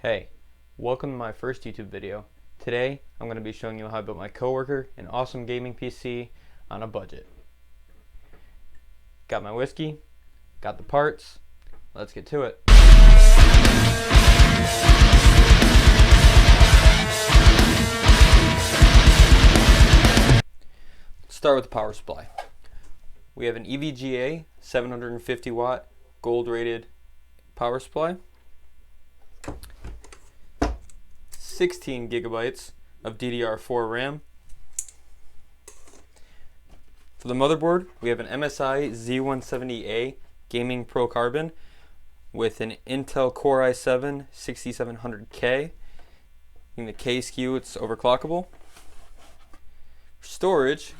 Hey, welcome to my first YouTube video. Today, I'm going to be showing you how I built my coworker, an awesome gaming PC on a budget. Got my whiskey, got the parts, let's get to it. Let's start with the power supply. We have an EVGA 750 watt gold rated power supply. 16 gigabytes of DDR4 RAM. For the motherboard, we have an MSI Z170A Gaming Pro Carbon with an Intel Core i7 6700K. In the K SKU, it's overclockable. For storage,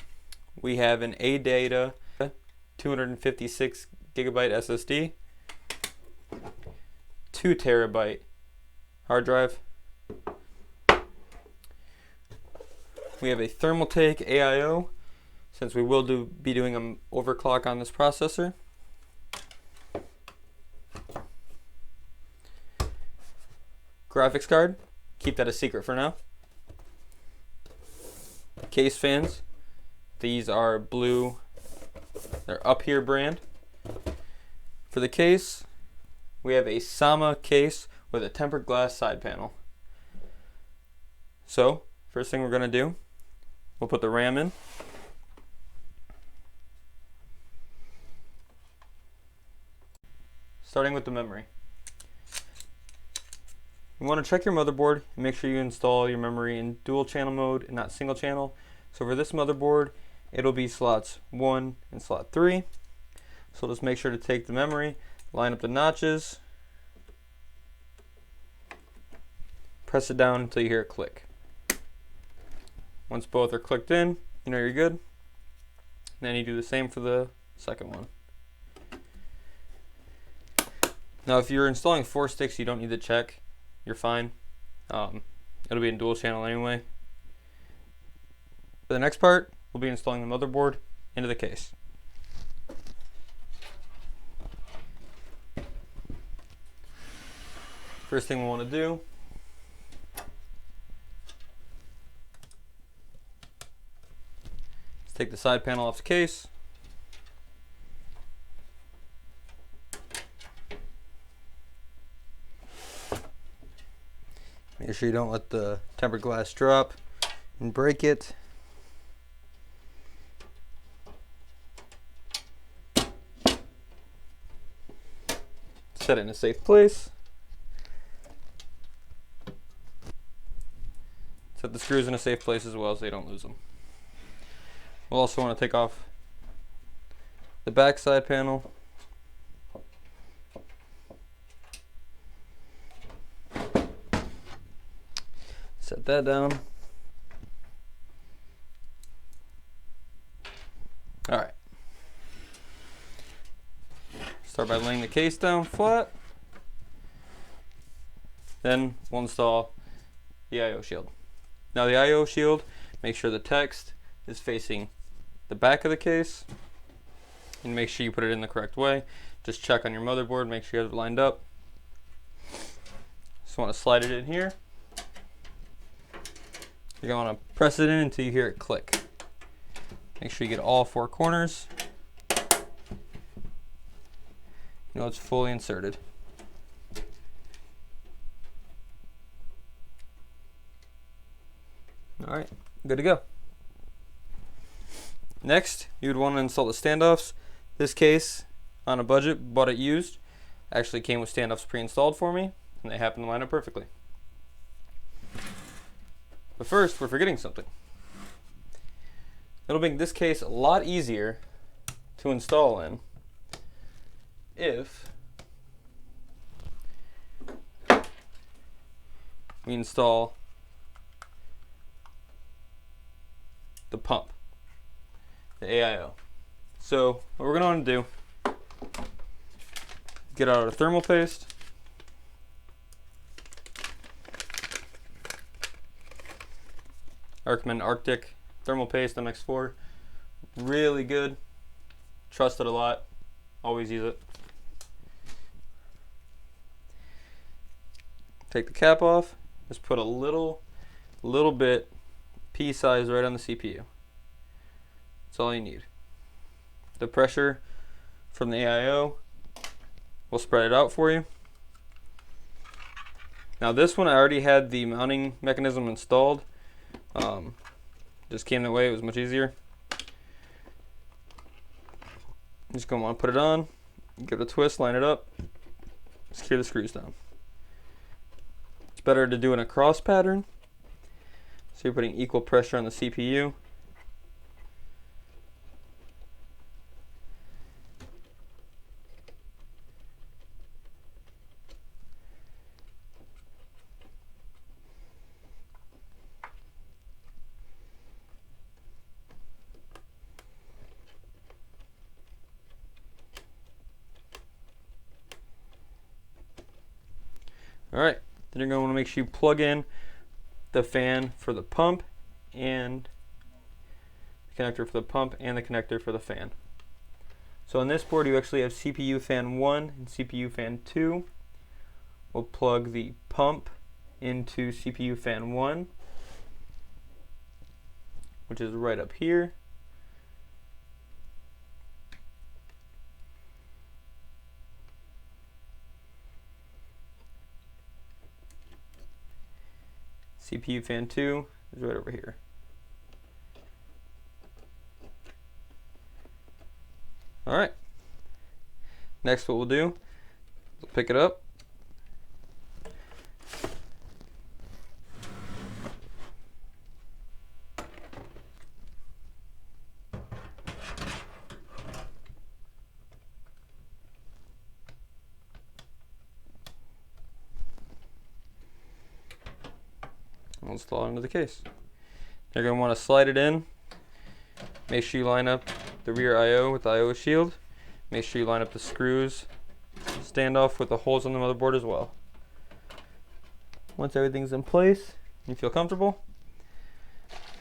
we have an ADATA 256 gigabyte SSD, 2 terabyte hard drive. We have a Thermaltake AIO, since we will be doing an overclock on this processor. Graphics card, keep that a secret for now. Case fans, these are blue, they're Up Here brand. For the case, we have a Sama case with a tempered glass side panel. So, first thing we're going to do, we'll put the RAM in. Starting with the memory. You want to check your motherboard and make sure you install your memory in dual channel mode and not single channel. So for this motherboard, it'll be slots 1 and slot 3. So just make sure to take the memory, line up the notches, press it down until you hear it click. Once both are clicked in, you know you're good. And then you do the same for the second one. Now if you're installing 4 sticks, you don't need to check. You're fine. It'll be in dual channel anyway. For the next part, we'll be installing the motherboard into the case. First thing we want to do, take the side panel off the case. Make sure you don't let the tempered glass drop and break it. Set it in a safe place. Set the screws in a safe place as well so you don't lose them. We'll also want to take off the back side panel. Set that down. Alright. Start by laying the case down flat. Then we'll install the I/O shield. Now the I/O shield, make sure the text is facing the back of the case, and make sure you put it in the correct way. Just check on your motherboard, make sure you have it lined up. Just want to slide it in here. You're going to want to press it in until you hear it click. Make sure you get all 4 corners. You know it's fully inserted. Alright, good to go. Next, you would want to install the standoffs. This case, on a budget, bought it used. Actually came with standoffs pre-installed for me, and they happen to line up perfectly. But first, we're forgetting something. It'll make this case a lot easier to install in if we install the pump, the AIO. So what we're going to do, get out our thermal paste, I recommend Arctic thermal paste MX4, really good, trust it a lot, always use it. take the cap off. Just put a little bit pea size right on the CPU. That's all you need. The pressure from the AIO will spread it out for you. Now this one I already had the mounting mechanism installed. Just came that way, it was much easier. Just gonna want to put it on, give it a twist, line it up, secure the screws down. It's better to do in a cross pattern, so you're putting equal pressure on the CPU. Alright, then you're going to want to make sure you plug in the fan for the pump and the connector for the pump and the connector for the fan. So on this board you actually have CPU fan 1 and CPU fan 2. We'll plug the pump into CPU fan 1, which is right up here. CPU fan 2 is right over here. Alright. Next what we'll do, we'll pick it up. We'll install it into the case. You're going to want to slide it in. Make sure you line up the rear I/O with the I/O shield. Make sure you line up the screws standoff with the holes on the motherboard as well. Once everything's in place, you feel comfortable,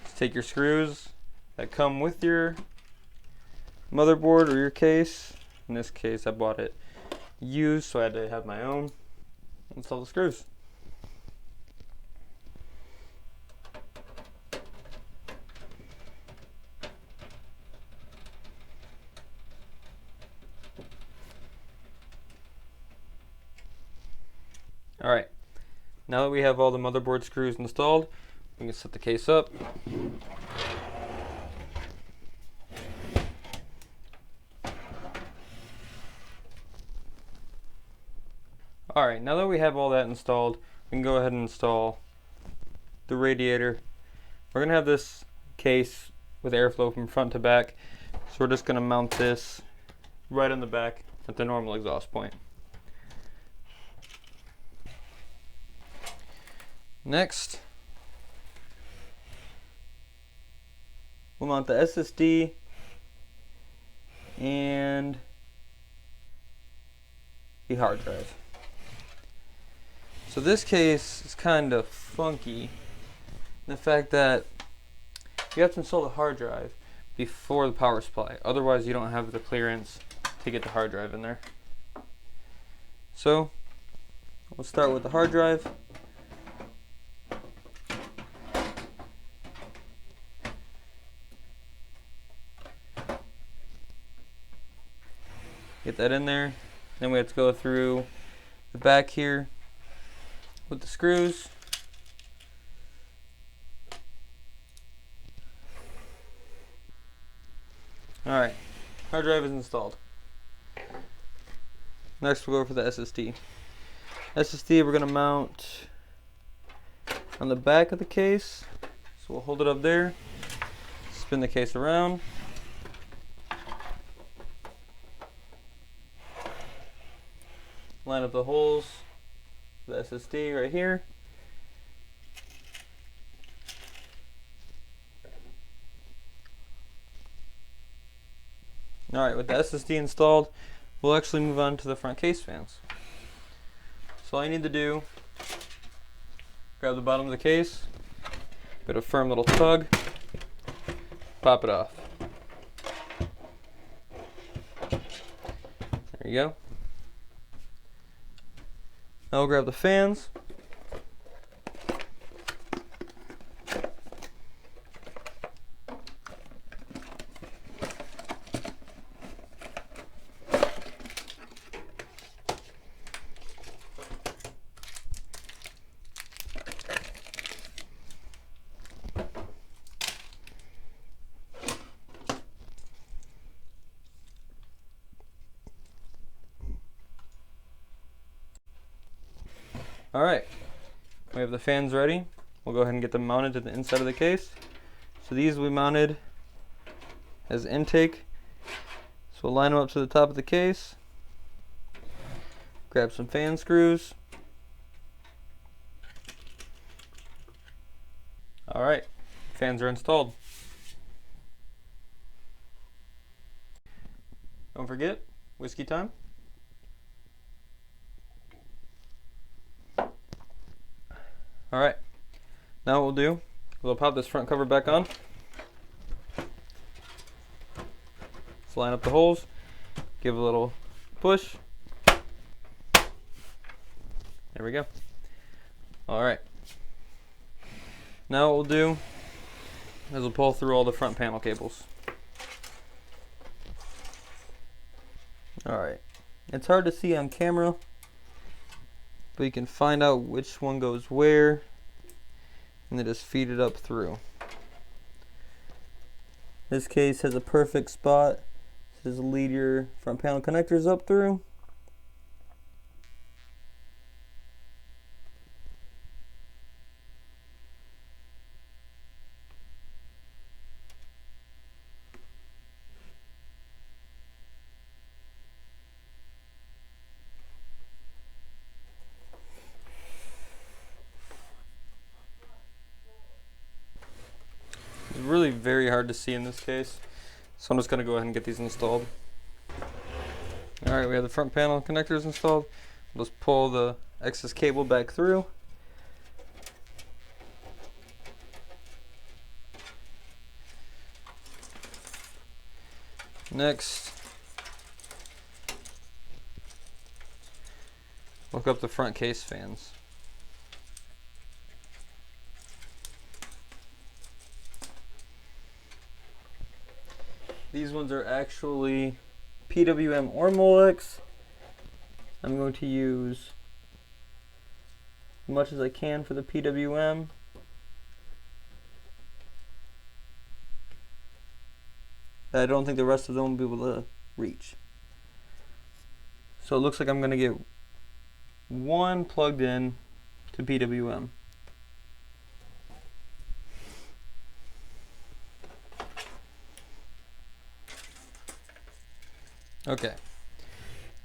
just take your screws that come with your motherboard or your case. In this case, I bought it used, so I had to have my own. Install the screws. Alright, now that we have all the motherboard screws installed, we can set the case up. Alright, now that we have all that installed, we can go ahead and install the radiator. We're going to have this case with airflow from front to back, so we're just going to mount this right on the back at the normal exhaust point. Next, we'll mount the SSD and the hard drive. So this case is kind of funky in the fact that you have to install the hard drive before the power supply. Otherwise you don't have the clearance to get the hard drive in there. So we'll start with the hard drive. Get that in there. Then we have to go through the back here with the screws. Alright, hard drive is installed. Next we'll go for the SSD. SSD we're going to mount on the back of the case. So we'll hold it up there, spin the case around. Line up the holes for the SSD right here. Alright, with the SSD installed, we'll actually move on to the front case fans. So all you need to do, grab the bottom of the case, get a firm little tug, pop it off. There you go. Now we'll grab the fans. Alright, we have the fans ready. We'll go ahead and get them mounted to the inside of the case. So these we mounted as intake. So we'll line them up to the top of the case. Grab some fan screws. Alright, fans are installed. Don't forget, whiskey time. Alright, now what we'll do, we'll pop this front cover back on. Let's line up the holes, give a little push. There we go. Alright. Now what we'll do is we'll pull through all the front panel cables. Alright. It's hard to see on camera, but you can find out which one goes where and then just feed it up through. This case has a perfect spot. This is lead your front panel connectors up through. It's really very hard to see in this case, so I'm just going to go ahead and get these installed. Alright, we have the front panel connectors installed. We'll just pull the excess cable back through. Next, hook up the front case fans. These ones are actually PWM or Molex. I'm going to use as much as I can for the PWM. I don't think the rest of them will be able to reach. So it looks like I'm going to get one plugged in to PWM. Okay,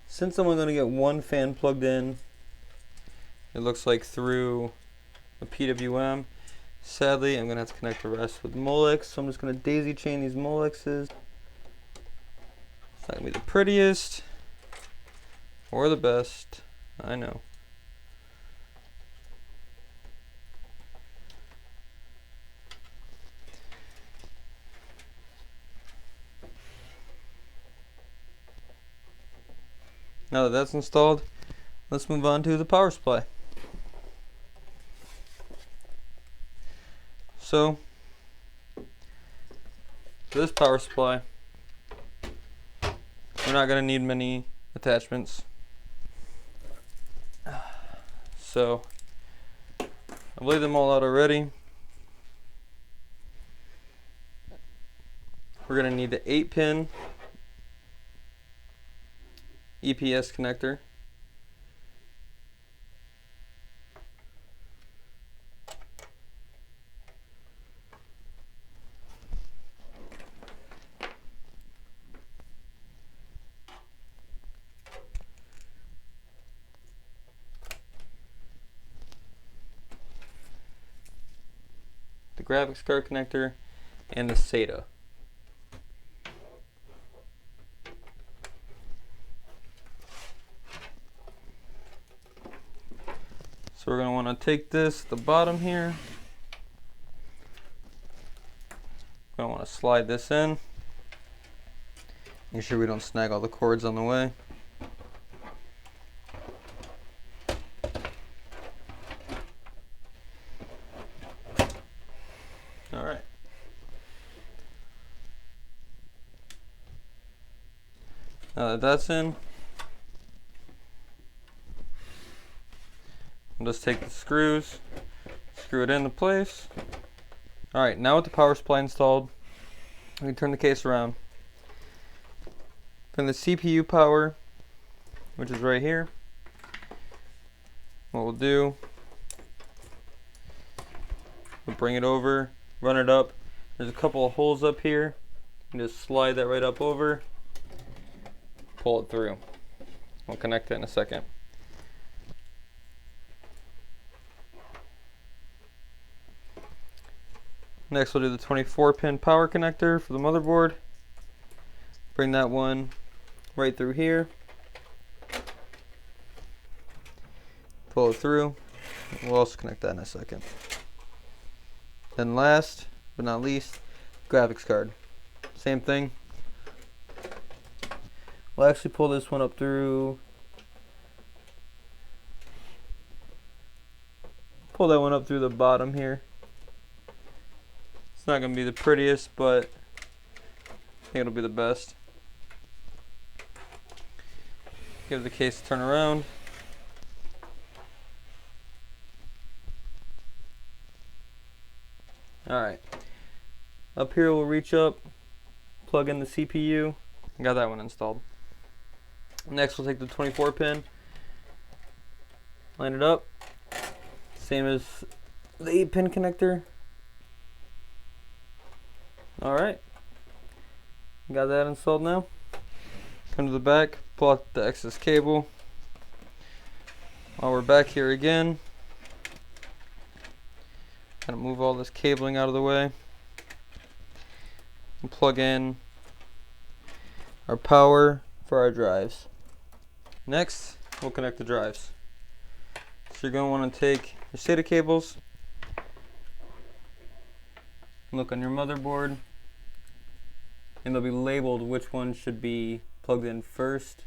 since I'm only going to get one fan plugged in, it looks like through a PWM. Sadly, I'm going to have to connect the rest with Molex, so I'm just going to daisy chain these Molexes. It's not going to be the prettiest or the best, I know. Now that that's installed, let's move on to the power supply. So, for this power supply, we're not going to need many attachments. So, I've laid them all out already. We're going to need the 8-pin EPS connector. The graphics card connector and the SATA. So we're going to want to take this, the bottom here, we're going to want to slide this in, make sure we don't snag all the cords on the way. Alright. Now that that's in, I'll just take the screws, screw it into place. Alright, now with the power supply installed, we can turn the case around. From the CPU power, which is right here, what we'll do, we'll bring it over, run it up. There's a couple of holes up here. You just slide that right up over, pull it through. We'll connect it in a second. Next we'll do the 24-pin power connector for the motherboard. Bring that one right through here. Pull it through. We'll also connect that in a second. Then last but not least, graphics card. Same thing. We'll actually pull this one up through. Pull that one up through the bottom here. It's not going to be the prettiest, but I think it'll be the best. Give the case a turn around. Alright. Up here we'll reach up, plug in the CPU. Got that one installed. Next we'll take the 24-pin, line it up. Same as the 8-pin connector. Alright. Got that installed now. Come to the back, pull out the excess cable. While we're back here again, kind of move all this cabling out of the way. And plug in our power for our drives. Next, we'll connect the drives. So you're going to want to take your SATA cables, look on your motherboard, and they'll be labeled which one should be plugged in first.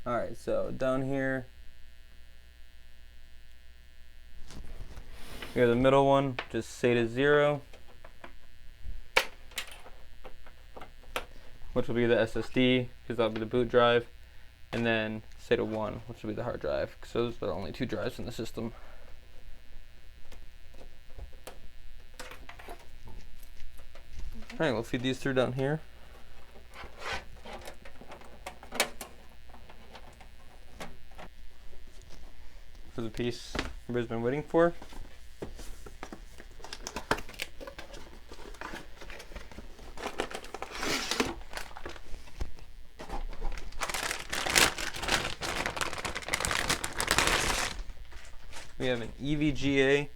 Alright, so down here, we have the middle one, just SATA 0, which will be the SSD, because that'll be the boot drive, and then SATA 1, which will be the hard drive, because those are the only two drives in the system. Alright, we'll feed these through down here. For the piece everybody's been waiting for. We have an EVGA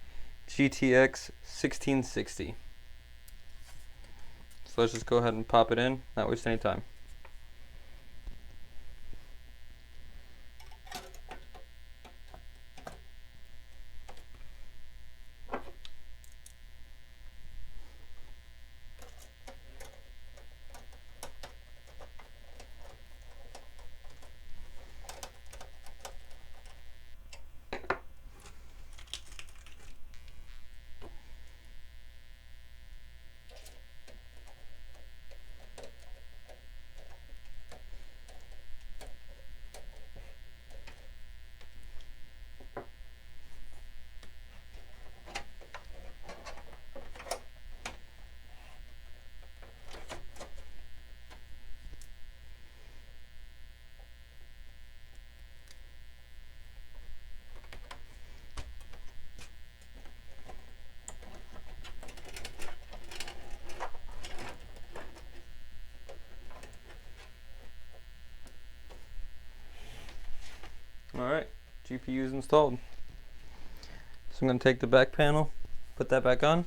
GTX 1660. So let's just go ahead and pop it in, not waste any time. Alright, GPU is installed. So I'm going to take the back panel, put that back on.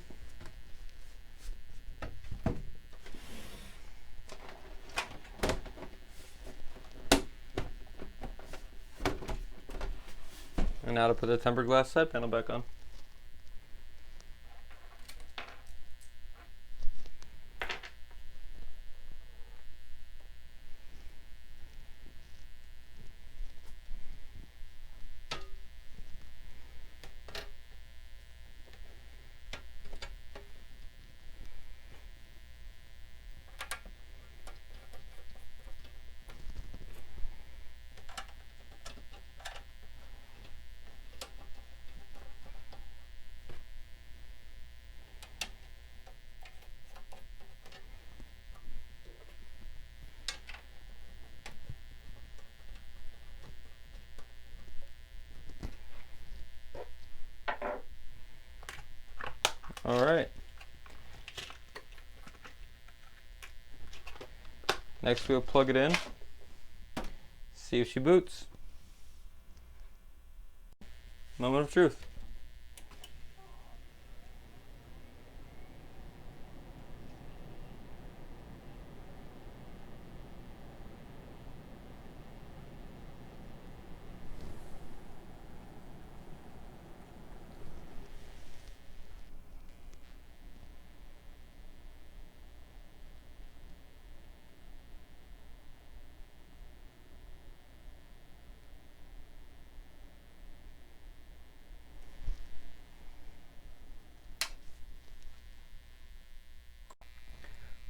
And now to put the tempered glass side panel back on. Next we'll plug it in, see if she boots. Moment of truth.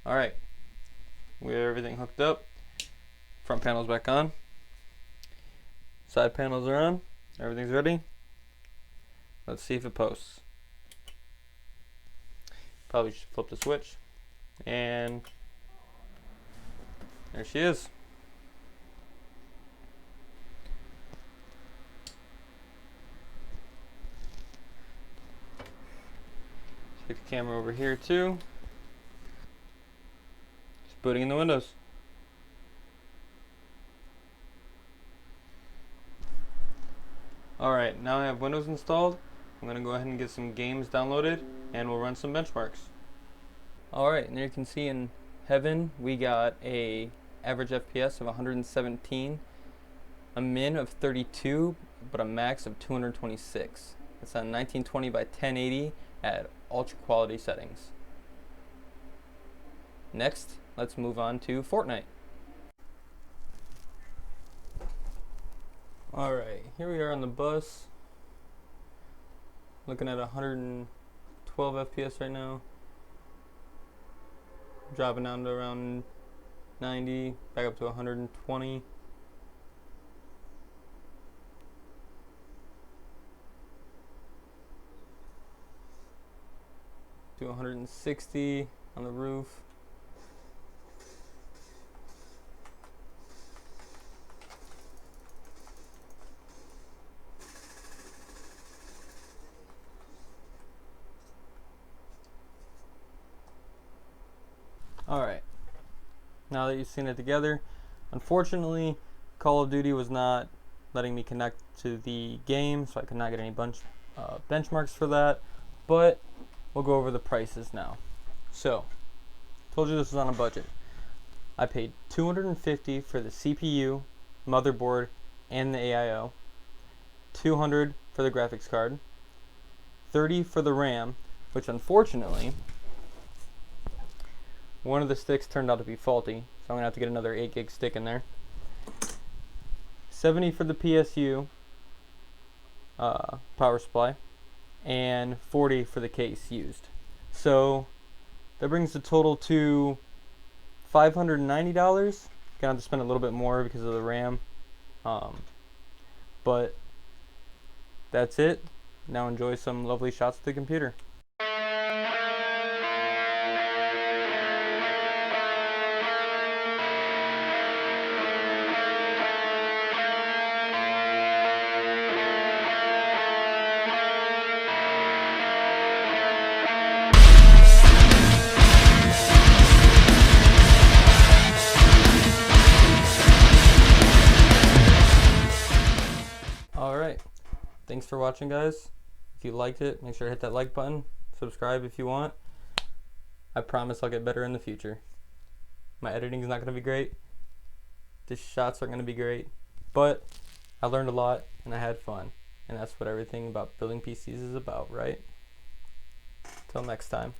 Alright, we have everything hooked up. Front panel's back on. Side panels are on. Everything's ready. Let's see if it posts. Probably should flip the switch. And there she is. Take the camera over here too. Just booting in the Windows. Alright, now I have Windows installed. I'm going to go ahead and get some games downloaded and we'll run some benchmarks. Alright, and there you can see in heaven we got a average FPS of 117, a min of 32, but a max of 226. It's on 1920 by 1080 at ultra quality settings. Next, let's move on to Fortnite. Alright, here we are on the bus. Looking at 112 FPS right now. Dropping down to around 90, back up to 120. To 160 on the roof. Alright, now that you've seen it together, unfortunately Call of Duty was not letting me connect to the game, so I could not get any benchmarks for that, but we'll go over the prices now. So, told you this was on a budget. I paid $250 for the CPU, motherboard, and the AIO, $200 for the graphics card, $30 for the RAM, which unfortunately one of the sticks turned out to be faulty, so I'm going to have to get another 8 gig stick in there. $70 for the PSU power supply, and $40 for the case used. So that brings the total to $590. Gonna have to spend a little bit more because of the RAM, but that's it. Now enjoy some lovely shots of the computer. Alright, thanks for watching, guys. If you liked it, make sure to hit that like button, subscribe if you want. I promise I'll get better in the future. My editing is not going to be great, the shots aren't going to be great, but I learned a lot and I had fun, and that's what everything about building PCs is about, right? Till next time.